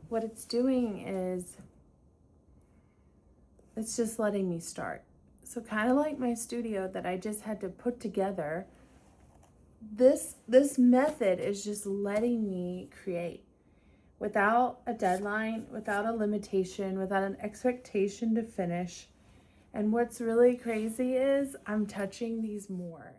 what it's doing is it's just letting me start. So kind of like my studio that I just had to put together, this method is just letting me create without a deadline, without a limitation, without an expectation to finish. And what's really crazy is I'm touching these more.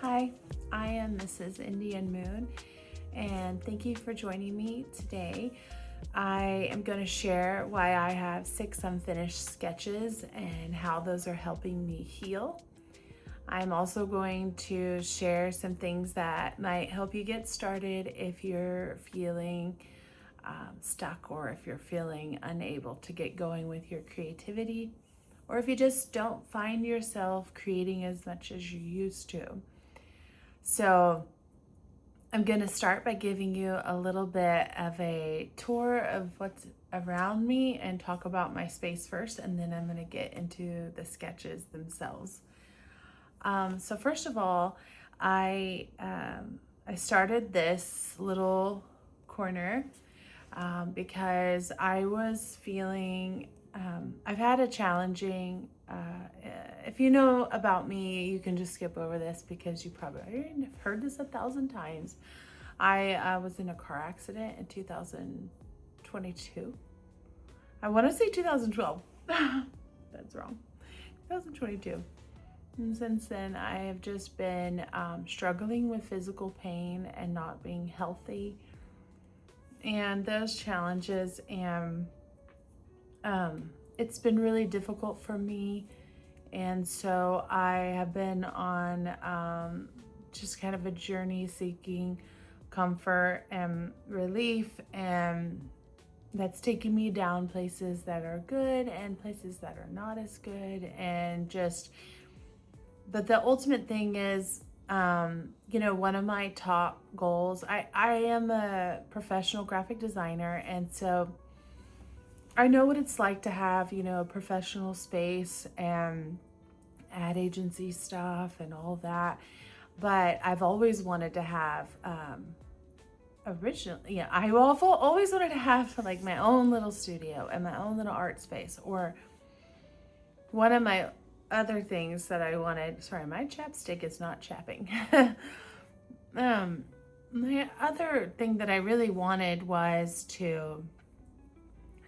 Hi, I am Mrs. Indian Moon, and thank you for joining me today. I am going to share why I have 6 unfinished sketches and how those are helping me heal. I'm also going to share some things that might help you get started if you're feeling stuck, or if you're feeling unable to get going with your creativity, or if you just don't find yourself creating as much as you used to. So I'm going to start by giving you a little bit of a tour of what's around me and talk about my space first, and then I'm going to get into the sketches themselves. So first of all, I started this little corner because I was feeling, I've had a challenging, if you know about me, you can just skip over this because you probably have heard this 1,000 times. I was in a car accident in 2022. I want to say 2012. That's wrong. 2022. And since then, I have just been struggling with physical pain and not being healthy. And those challenges, and it's been really difficult for me. And so I have been on just kind of a journey seeking comfort and relief, and that's taken me down places that are good and places that are not as good, and just, but the ultimate thing is, one of my top goals, I am a professional graphic designer, and so I know what it's like to have, a professional space and ad agency stuff and all that. But I've always wanted to have, I've always wanted to have like my own little studio and my own little art space. Or one of my other things that I wanted, sorry, my chapstick is not chapping. My other thing that I really wanted was to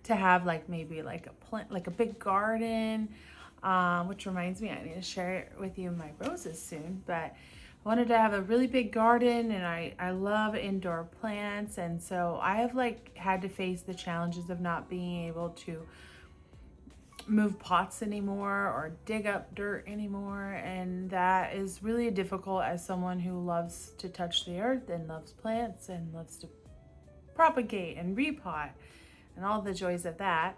have like maybe like a plant, like a big garden, which reminds me, I need to share with you my roses soon. But I wanted to have a really big garden, and I love indoor plants, and so I have like had to face the challenges of not being able to move pots anymore or dig up dirt anymore, and that is really difficult as someone who loves to touch the earth and loves plants and loves to propagate and repot and all the joys of that.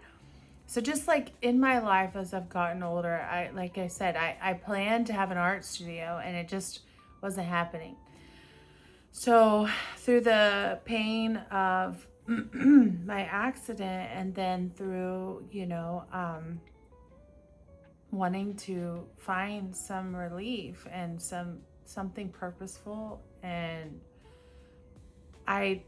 So just like in my life as I've gotten older, I planned to have an art studio, and it just wasn't happening. So through the pain of my accident, and then through, wanting to find some relief and something purposeful, and I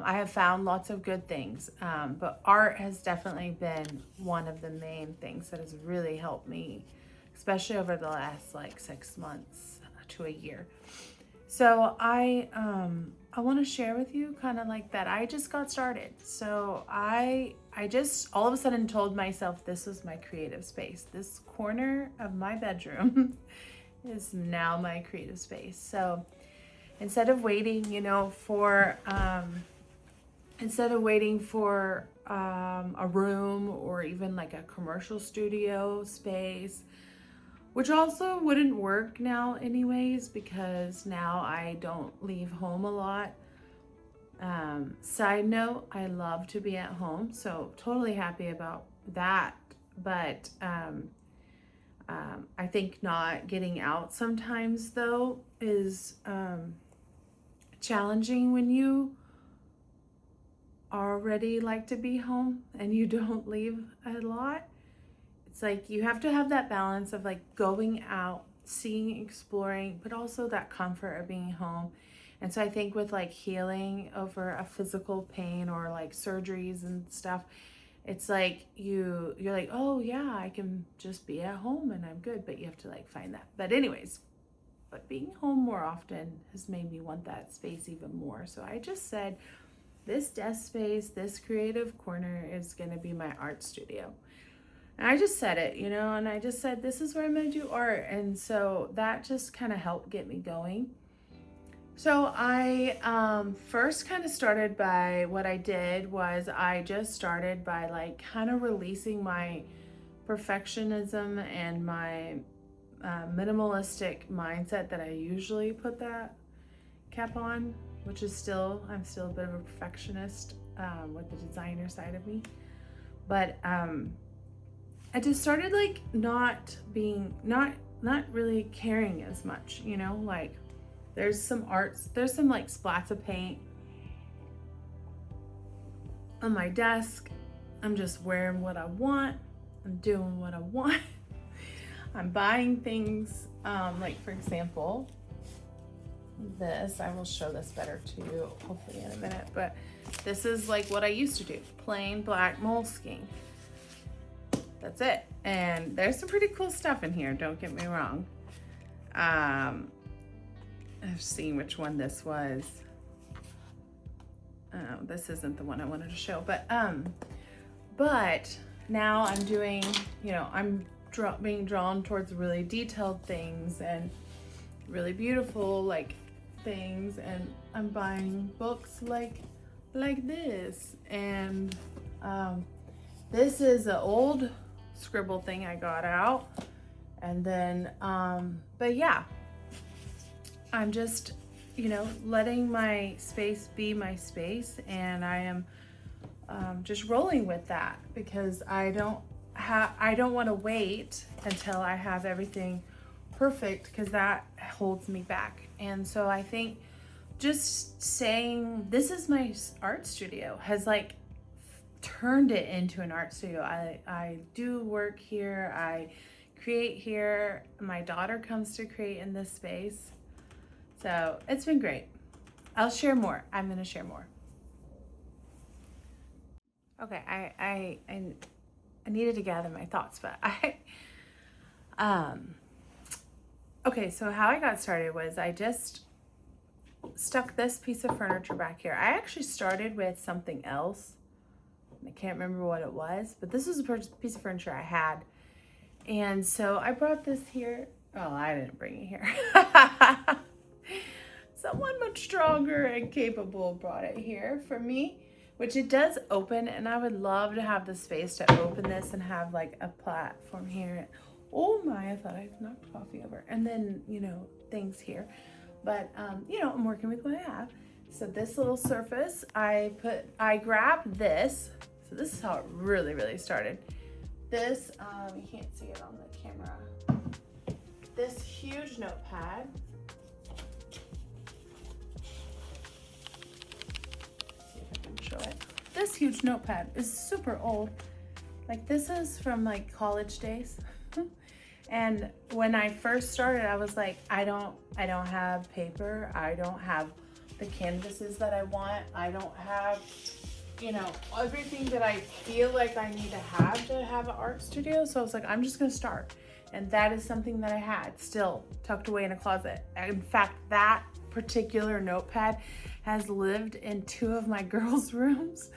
have found lots of good things, but art has definitely been one of the main things that has really helped me, especially over the last like 6 months to a year. So I want to share with you kind of like that I just got started. So I just all of a sudden told myself this was my creative space. This corner of my bedroom is now my creative space. So instead of waiting, for instead of waiting for a room or even like a commercial studio space, which also wouldn't work now anyways, because now I don't leave home a lot. Side note, I love to be at home, so totally happy about that. But I think not getting out sometimes though is challenging when you already like to be home and you don't leave a lot. It's like you have to have that balance of like going out, seeing, exploring, but also that comfort of being home. And so I think with like healing over a physical pain or like surgeries and stuff, it's like you're like, oh yeah, I can just be at home and I'm good, but you have to like find that. But anyways, but being home more often has made me want that space even more. So I just said, this desk space, this creative corner is going to be my art studio. And I just said it, you know, and I just said, this is where I'm going to do art. And so that just kind of helped get me going. So I first kind of started by, what I did was I just started by like kind of releasing my perfectionism and my minimalistic mindset that I usually put that cap on, which is still, I'm still a bit of a perfectionist with the designer side of me. But I just started like not really caring as much, you know, like there's some arts, there's some like splats of paint on my desk. I'm just wearing what I want. I'm doing what I want. I'm buying things, like for example, this, I will show this better to you hopefully in a minute, but this is like what I used to do, plain black moleskin. That's it. And there's some pretty cool stuff in here, don't get me wrong. I've seen which one this was. This isn't the one I wanted to show, but now I'm doing, you know, I'm being drawn towards really detailed things and really beautiful like things, and I'm buying books like this, and this is an old scribble thing I got out, and then but yeah, I'm just, you know, letting my space be my space, and I am just rolling with that because I don't want to wait until I have everything perfect, because that holds me back. And so I think just saying this is my art studio has like turned it into an art studio. I do work here, I create here, my daughter comes to create in this space, so it's been great. I'll share more. I'm gonna share more. Okay, I needed to gather my thoughts, but okay, so how I got started was I just stuck this piece of furniture back here. I actually started with something else. I can't remember what it was, but this was a piece of furniture I had. And so I brought this here. Oh, I didn't bring it here. Someone much stronger and capable brought it here for me, which it does open, and I would love to have the space to open this and have like a platform here. Oh my, I thought I knocked coffee over. And then, you know, things here. But, you know, I'm working with what I have. So this little surface, I grabbed this. So this is how it really, really started. This, you can't see it on the camera. This huge notepad. See if I can show it. This huge notepad is super old. Like this is from like college days. And when I first started, I was like, I don't have paper. I don't have the canvases that I want. I don't have, you know, everything that I feel like I need to have an art studio. So I was like, I'm just gonna start. And that is something that I had still tucked away in a closet. In fact, that particular notepad has lived in 2 of my girls' rooms.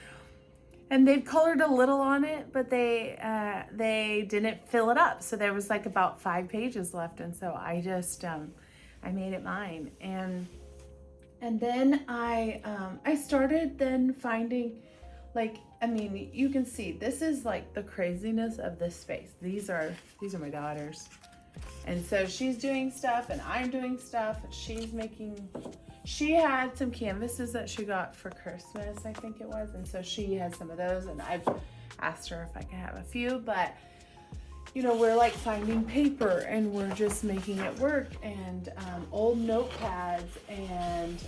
And they've colored a little on it, but they didn't fill it up. So there was like about 5 pages left. And so I just, I made it mine. And And then I started then finding, like, I mean, you can see this is like the craziness of this space. These are my daughters. And so she's doing stuff and I'm doing stuff. She had some canvases that she got for Christmas, I think it was. And so she has some of those, and I've asked her if I can have a few, but you know, we're like finding paper and we're just making it work, and old notepads and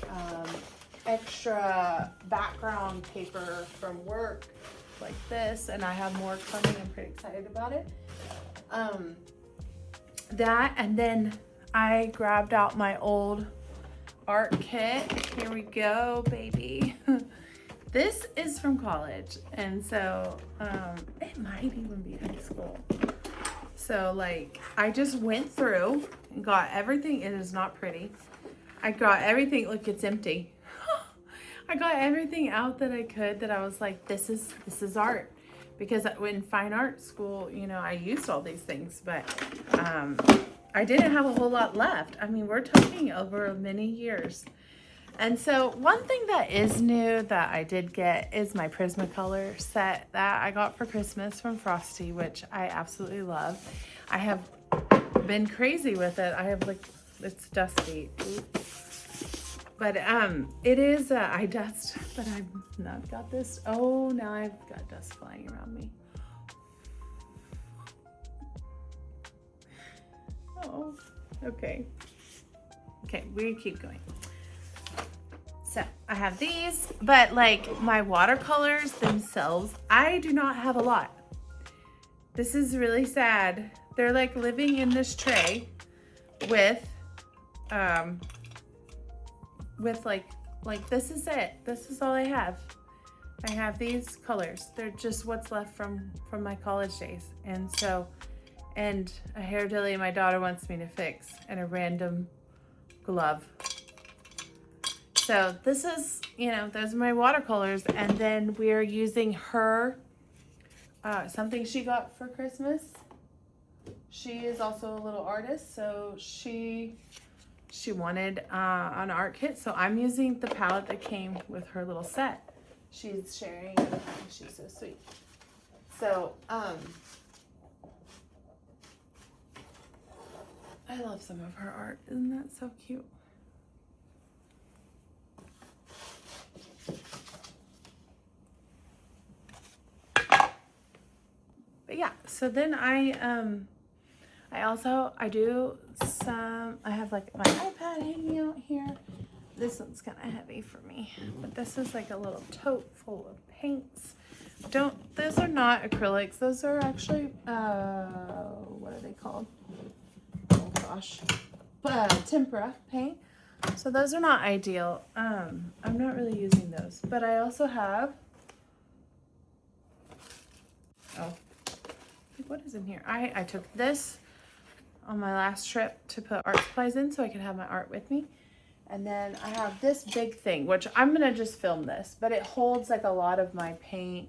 extra background paper from work like this, and I have more coming. I'm pretty excited about it. That, and then I grabbed out my old art kit. Here we go, baby. This is from college, and so it might even be high school. So like I just went through and got everything. It is not pretty. I got everything. Look, it's empty. I got everything out that I could, that I was like, this is art. Because in fine art school, you know, I used all these things, but I didn't have a whole lot left. I mean, we're talking over many years. And so one thing that is new that I did get is my Prismacolor set that I got for Christmas from Frosty, which I absolutely love. I have been crazy with it. I have like, it's dusty. But it is, I dust, but I've not got this. Oh, now I've got dust flying around me. Oh, okay. Okay, we keep going. So I have these, but like my watercolors themselves, I do not have a lot. This is really sad. They're like living in this tray with like this is it. This is all I have. I have these colors. They're just what's left from my college days. And so, and a hair dilly my daughter wants me to fix, and a random glove. So this is, you know, those are my watercolors. And then we're using her, something she got for Christmas. She is also a little artist, so she wanted an art kit, so I'm using the palette that came with her little set. She's sharing, she's so sweet. So, I love some of her art. Isn't that so cute? But yeah, so then I do some, I have like my iPad hanging out here. This one's kind of heavy for me, but this is like a little tote full of paints. Those are not acrylics. Those are actually, what are they called? Oh gosh, tempera paint. So those are not ideal. I'm not really using those, but I also have, what is in here? I took this on my last trip to put art supplies in so I could have my art with me. And then I have this big thing, which I'm gonna just film this, but it holds like a lot of my paint.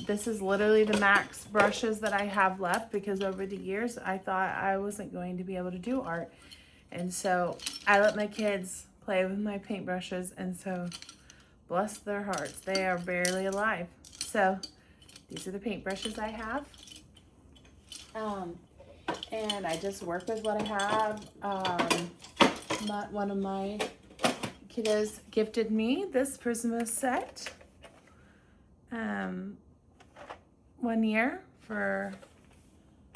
This is literally the max brushes that I have left, because over the years I thought I wasn't going to be able to do art. And so I let my kids play with my paintbrushes, and so bless their hearts, they are barely alive. So these are the paintbrushes I have. And I just work with what I have. One of my kiddos gifted me this Prisma set 1 year for,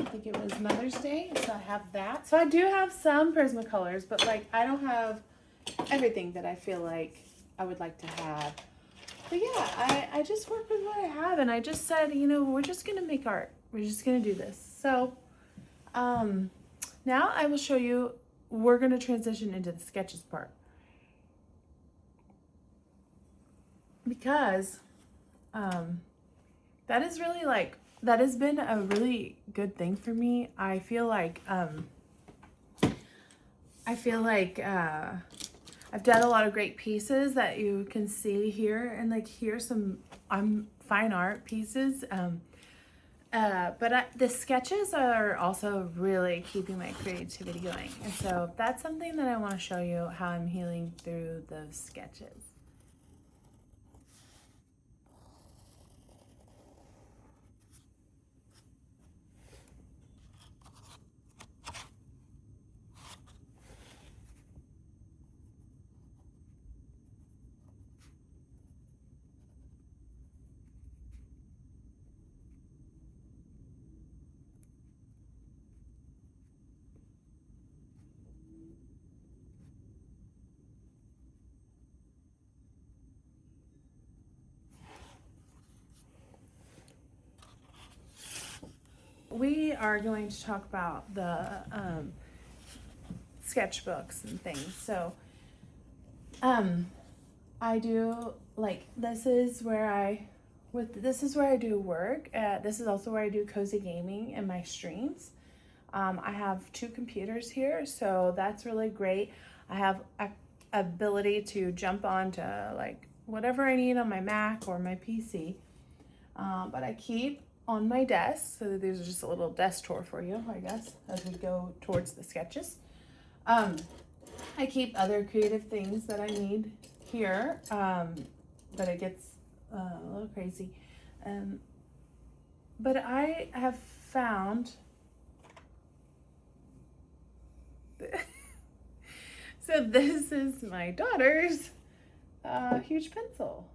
I think it was Mother's Day, so I have that. So I do have some Prismacolors, but like I don't have everything that I feel like I would like to have. But yeah, I just work with what I have, and I just said, you know, we're just gonna make art. We're just gonna do this. So now I will show you, we're gonna transition into the sketches part. Because that is really like, that has been a really good thing for me. I feel like I've done a lot of great pieces that you can see here, and like here's some fine art pieces. The sketches are also really keeping my creativity going. And so that's something that I want to show you, how I'm healing through those sketches. We are going to talk about the sketchbooks and things. So I do, like, this is where I do work. This is also where I do cozy gaming in my streams. I have 2 computers here, so that's really great. I have ability to jump onto like whatever I need on my Mac or my PC. But I keep on my desk, so these are just a little desk tour for you, I guess, as we go towards the sketches. I keep other creative things that I need here, but it gets a little crazy. But I have found so this is my daughter's huge pencil.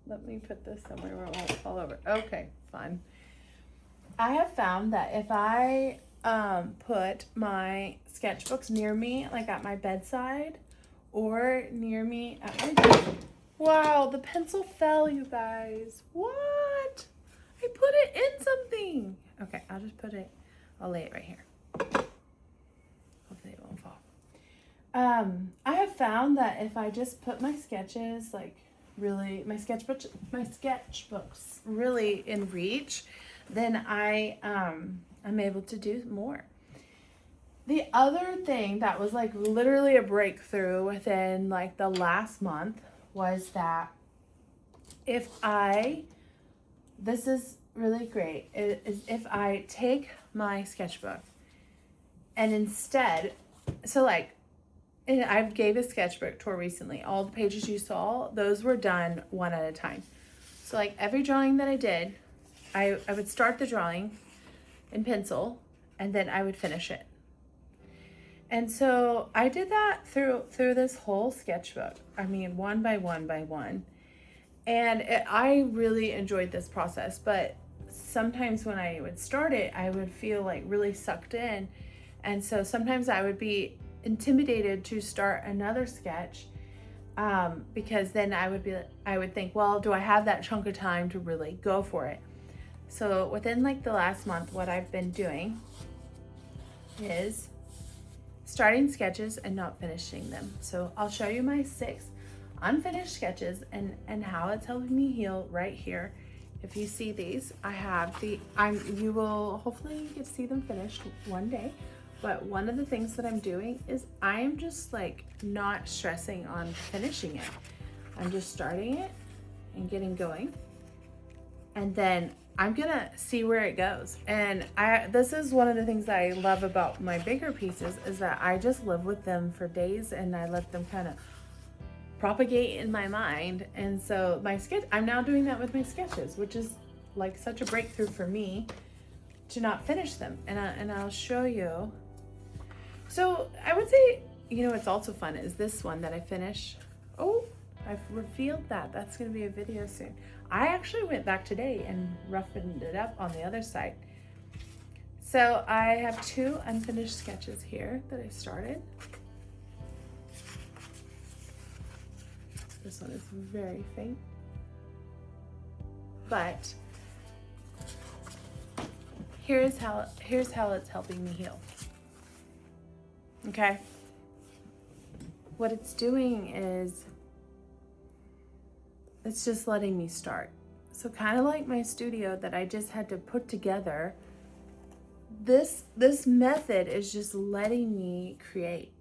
Let me put this somewhere where it won't fall over. Okay, fine. I have found that if I put my sketchbooks near me, like at my bedside, or near me at my desk. Wow, the pencil fell, you guys. What? I put it in something. Okay, I'll lay it right here. Hopefully it won't fall. I have found that if I just put my sketches, like really, my sketchbooks really in reach, then I'm able to do more. The other thing that was like literally a breakthrough within like the last month was that this is really great, is if I take my sketchbook and instead, so like, I gave a sketchbook tour recently. All the pages you saw, those were done one at a time. So like every drawing that I did, I would start the drawing in pencil and then I would finish it. And so I did that through this whole sketchbook. I mean, one by one by one. And I really enjoyed this process, but sometimes when I would start it, I would feel like really sucked in. And so sometimes I would be intimidated to start another sketch because then I would think, well, do I have that chunk of time to really go for it? So within like the last month, what I've been doing is starting sketches and not finishing them. So I'll show you my 6 unfinished sketches and how it's helping me heal right here. If you see these, I have you will hopefully get to see them finished one day. But one of the things that I'm doing is I'm just like not stressing on finishing it. I'm just starting it and getting going. And then I'm gonna see where it goes. And this is one of the things that I love about my bigger pieces is that I just live with them for days and I let them kind of propagate in my mind. And so I'm now doing that with my sketches, which is like such a breakthrough for me to not finish them. And I'll show you. So I would say, what's also fun is this one that I finished. Oh, I've revealed that. That's going to be a video soon. I actually went back today and roughened it up on the other side. So I have 2 unfinished sketches here that I started. This one is very faint. But here's how it's helping me heal. Okay? What it's doing is it's just letting me start. So kind of like my studio that I just had to put together, this method is just letting me create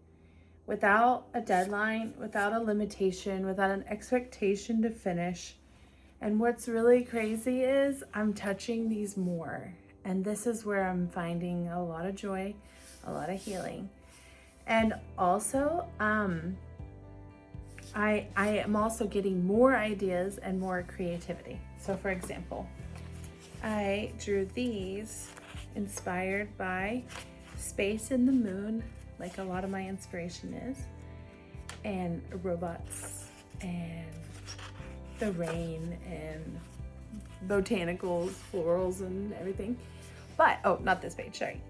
without a deadline, without a limitation, without an expectation to finish. And what's really crazy is I'm touching these more And this is where I'm finding a lot of joy, a lot of healing. And also, I am also getting more ideas and more creativity. So for example, I drew these inspired by space and the moon, like a lot of my inspiration is, and robots and the rain and botanicals, florals and everything. But, oh, not this page, sorry.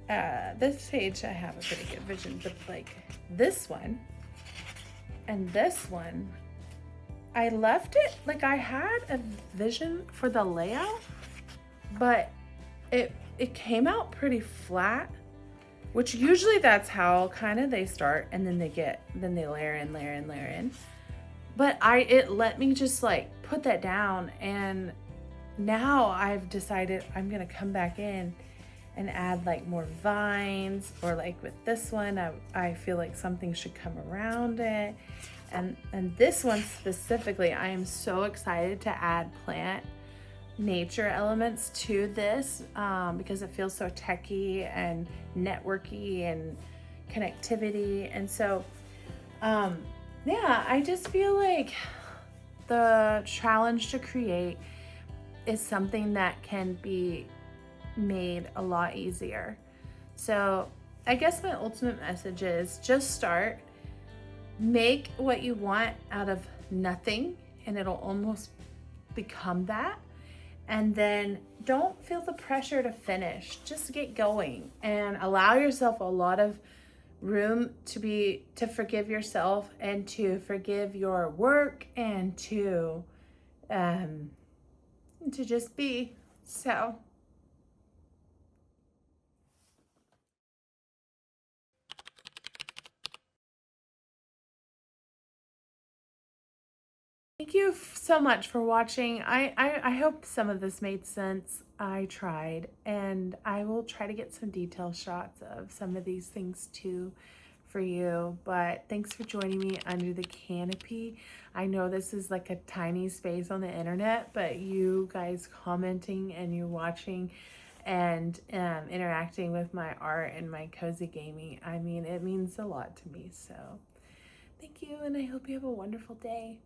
This page I have a pretty good vision, but like this one and this one, I left it, like I had a vision for the layout, but it came out pretty flat, which usually that's how kind of they start, and then they layer in. But it let me just like put that down, and now I've decided I'm gonna come back in and add like more vines, or like with this one, I feel like something should come around it. And this one specifically, I am so excited to add plant nature elements to this because it feels so techy and networky and connectivity. And so, yeah, I just feel like the challenge to create is something that can be made a lot easier. So I guess my ultimate message is just start. Make what you want out of nothing, and it'll almost become that. And then don't feel the pressure to finish. Just get going and allow yourself a lot of room to forgive yourself and to forgive your work and to just be. So thank you so much for watching. I hope some of this made sense. I tried, and I will try to get some detail shots of some of these things too for you. But thanks for joining me under the canopy. I know this is like a tiny space on the internet, but you guys commenting and you watching and interacting with my art and my cozy gaming, I mean, it means a lot to me. So thank you, and I hope you have a wonderful day.